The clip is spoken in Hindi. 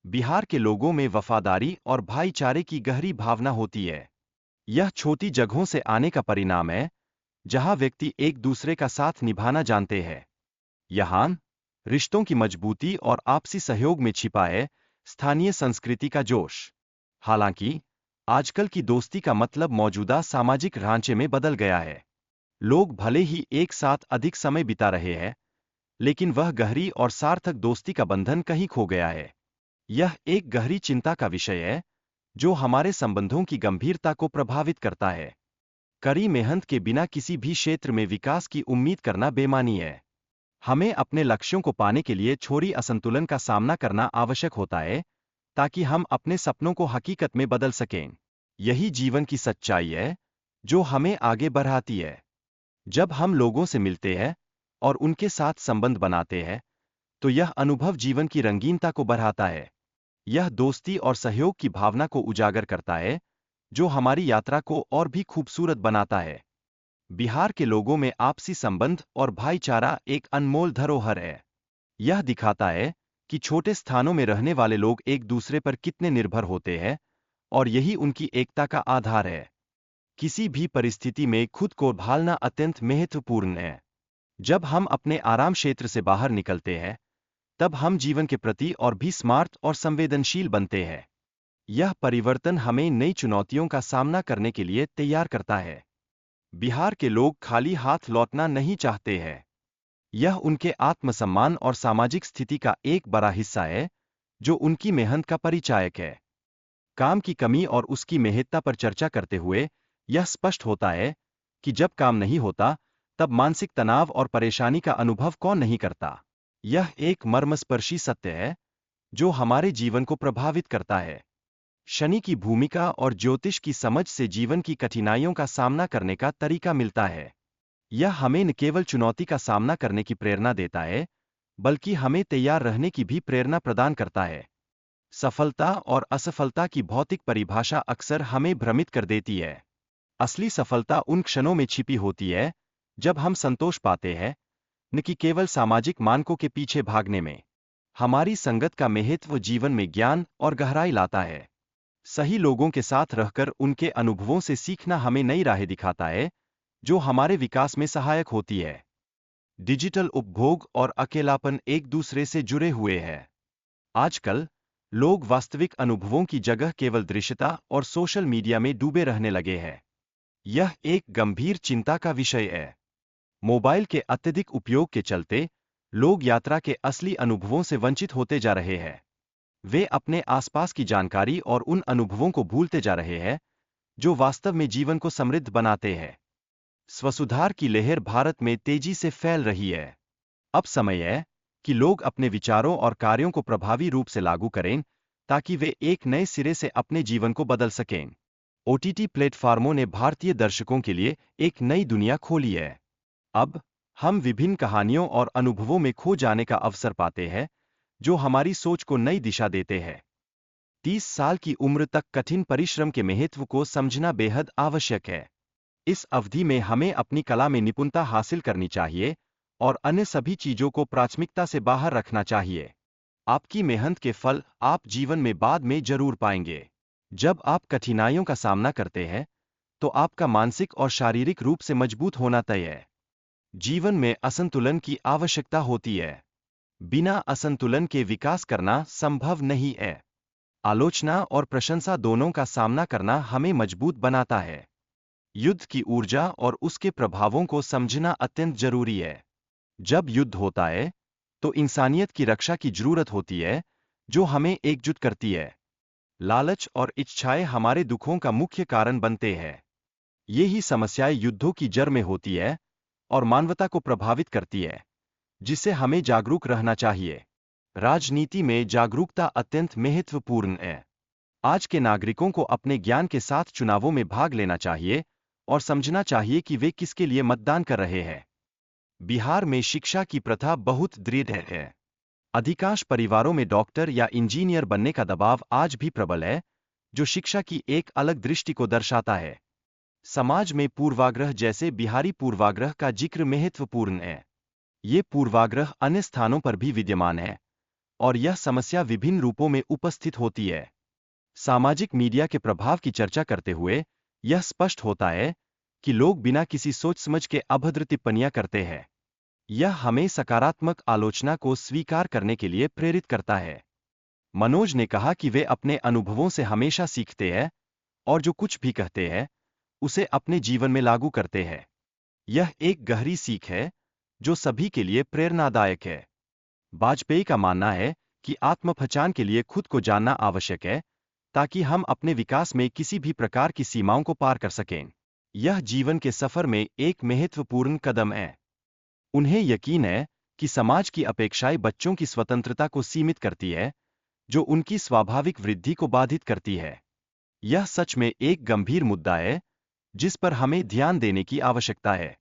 बिहार के लोगों में वफादारी और भाईचारे की गहरी भावना होती है। यह छोटी जगहों से आने का परिणाम है, जहां व्यक्ति एक दूसरे का साथ निभाना जानते हैं। यहाँ रिश्तों की मजबूती और आपसी सहयोग में छिपा है स्थानीय संस्कृति का जोश। हालांकि आजकल की दोस्ती का मतलब मौजूदा सामाजिक ढांचे में बदल गया है। लोग भले ही एक साथ अधिक समय बिता रहे हैं, लेकिन वह गहरी और सार्थक दोस्ती का बंधन कहीं खो गया है। यह एक गहरी चिंता का विषय है, जो हमारे संबंधों की गंभीरता को प्रभावित करता है। कड़ी मेहनत के बिना किसी भी क्षेत्र में विकास की उम्मीद करना बेमानी है। हमें अपने लक्ष्यों को पाने के लिए छोटी असंतुलन का सामना करना आवश्यक होता है, ताकि हम अपने सपनों को हकीकत में बदल सकें। यही जीवन की सच्चाई है, जो हमें आगे बढ़ाती है। जब हम लोगों से मिलते हैं और उनके साथ संबंध बनाते हैं, तो यह अनुभव जीवन की रंगीनता को बढ़ाता है। यह दोस्ती और सहयोग की भावना को उजागर करता है, जो हमारी यात्रा को और भी खूबसूरत बनाता है। बिहार के लोगों में आपसी संबंध और भाईचारा एक अनमोल धरोहर है। यह दिखाता है कि छोटे स्थानों में रहने वाले लोग एक दूसरे पर कितने निर्भर होते हैं, और यही उनकी एकता का आधार है। किसी भी परिस्थिति में खुद को ढालना अत्यंत महत्वपूर्ण है। जब हम अपने आराम क्षेत्र से बाहर निकलते हैं, तब हम जीवन के प्रति और भी स्मार्ट और संवेदनशील बनते हैं। यह परिवर्तन हमें नई चुनौतियों का सामना करने के लिए तैयार करता है। बिहार के लोग खाली हाथ लौटना नहीं चाहते हैं। यह उनके आत्मसम्मान और सामाजिक स्थिति का एक बड़ा हिस्सा है, जो उनकी मेहनत का परिचायक है। काम की कमी और उसकी महत्ता पर चर्चा करते हुए यह स्पष्ट होता है कि जब काम नहीं होता, तब मानसिक तनाव और परेशानी का अनुभव कौन नहीं करता। यह एक मर्मस्पर्शी सत्य है, जो हमारे जीवन को प्रभावित करता है। शनि की भूमिका और ज्योतिष की समझ से जीवन की कठिनाइयों का सामना करने का तरीका मिलता है। यह हमें न केवल चुनौती का सामना करने की प्रेरणा देता है, बल्कि हमें तैयार रहने की भी प्रेरणा प्रदान करता है। सफलता और असफलता की भौतिक परिभाषा अक्सर हमें भ्रमित कर देती है। असली सफलता उन क्षणों में छिपी होती है, जब हम संतोष पाते हैं, न कि केवल सामाजिक मानकों के पीछे भागने में। हमारी संगत का महत्व जीवन में ज्ञान और गहराई लाता है। सही लोगों के साथ रहकर उनके अनुभवों से सीखना हमें नई राहें दिखाता है, जो हमारे विकास में सहायक होती है। डिजिटल उपभोग और अकेलापन एक दूसरे से जुड़े हुए हैं। आजकल लोग वास्तविक अनुभवों की जगह केवल दृश्यता और सोशल मीडिया में डूबे रहने लगे हैं। यह एक गंभीर चिंता का विषय है। मोबाइल के अत्यधिक उपयोग के चलते लोग यात्रा के असली अनुभवों से वंचित होते जा रहे हैं। वे अपने आसपास की जानकारी और उन अनुभवों को भूलते जा रहे हैं, जो वास्तव में जीवन को समृद्ध बनाते हैं। स्वसुधार की लहर भारत में तेजी से फैल रही है। अब समय है कि लोग अपने विचारों और कार्यों को प्रभावी रूप से लागू करें, ताकि वे एक नए सिरे से अपने जीवन को बदल सकें। ओटीटी प्लेटफार्मों ने भारतीय दर्शकों के लिए एक नई दुनिया खोली है। अब हम विभिन्न कहानियों और अनुभवों में खो जाने का अवसर पाते हैं, जो हमारी सोच को नई दिशा देते हैं। 30 साल की उम्र तक कठिन परिश्रम के महत्व को समझना बेहद आवश्यक है। इस अवधि में हमें अपनी कला में निपुणता हासिल करनी चाहिए और अन्य सभी चीजों को प्राथमिकता से बाहर रखना चाहिए। आपकी मेहनत के फल आप जीवन में बाद में जरूर पाएंगे। जब आप कठिनाइयों का सामना करते हैं, तो आपका मानसिक और शारीरिक रूप से मजबूत होना तय है। जीवन में असंतुलन की आवश्यकता होती है। बिना असंतुलन के विकास करना संभव नहीं है। आलोचना और प्रशंसा दोनों का सामना करना हमें मजबूत बनाता है। युद्ध की ऊर्जा और उसके प्रभावों को समझना अत्यंत जरूरी है। जब युद्ध होता है, तो इंसानियत की रक्षा की जरूरत होती है, जो हमें एकजुट करती है। लालच और इच्छाएं हमारे दुखों का मुख्य कारण बनते हैं। यही समस्याएं युद्धों की जड़ में होती है और मानवता को प्रभावित करती है, जिससे हमें जागरूक रहना चाहिए। राजनीति में जागरूकता अत्यंत महत्वपूर्ण है। आज के नागरिकों को अपने ज्ञान के साथ चुनावों में भाग लेना चाहिए और समझना चाहिए कि वे किसके लिए मतदान कर रहे हैं। बिहार में शिक्षा की प्रथा बहुत दृढ़ है। अधिकांश परिवारों में डॉक्टर या इंजीनियर बनने का दबाव आज भी प्रबल है, जो शिक्षा की एक अलग दृष्टि को दर्शाता है। समाज में पूर्वाग्रह जैसे बिहारी पूर्वाग्रह का जिक्र महत्वपूर्ण है। ये पूर्वाग्रह अन्य स्थानों पर भी विद्यमान है, और यह समस्या विभिन्न रूपों में उपस्थित होती है। सामाजिक मीडिया के प्रभाव की चर्चा करते हुए यह स्पष्ट होता है कि लोग बिना किसी सोच समझ के अभद्र टिप्पणियां करते हैं। यह हमें सकारात्मक आलोचना को स्वीकार करने के लिए प्रेरित करता है। मनोज ने कहा कि वे अपने अनुभवों से हमेशा सीखते हैं और जो कुछ भी कहते हैं उसे अपने जीवन में लागू करते हैं। यह एक गहरी सीख है जो सभी के लिए प्रेरणादायक है। वाजपेयी का मानना है कि आत्मपहचान के लिए खुद को जानना आवश्यक है ताकि हम अपने विकास में किसी भी प्रकार की सीमाओं को पार कर सकें। यह जीवन के सफर में एक महत्वपूर्ण कदम है। उन्हें यकीन है कि समाज की अपेक्षाएं बच्चों की स्वतंत्रता को सीमित करती है, जो उनकी स्वाभाविक वृद्धि को बाधित करती है। यह सच में एक गंभीर मुद्दा है जिस पर हमें ध्यान देने की आवश्यकता है।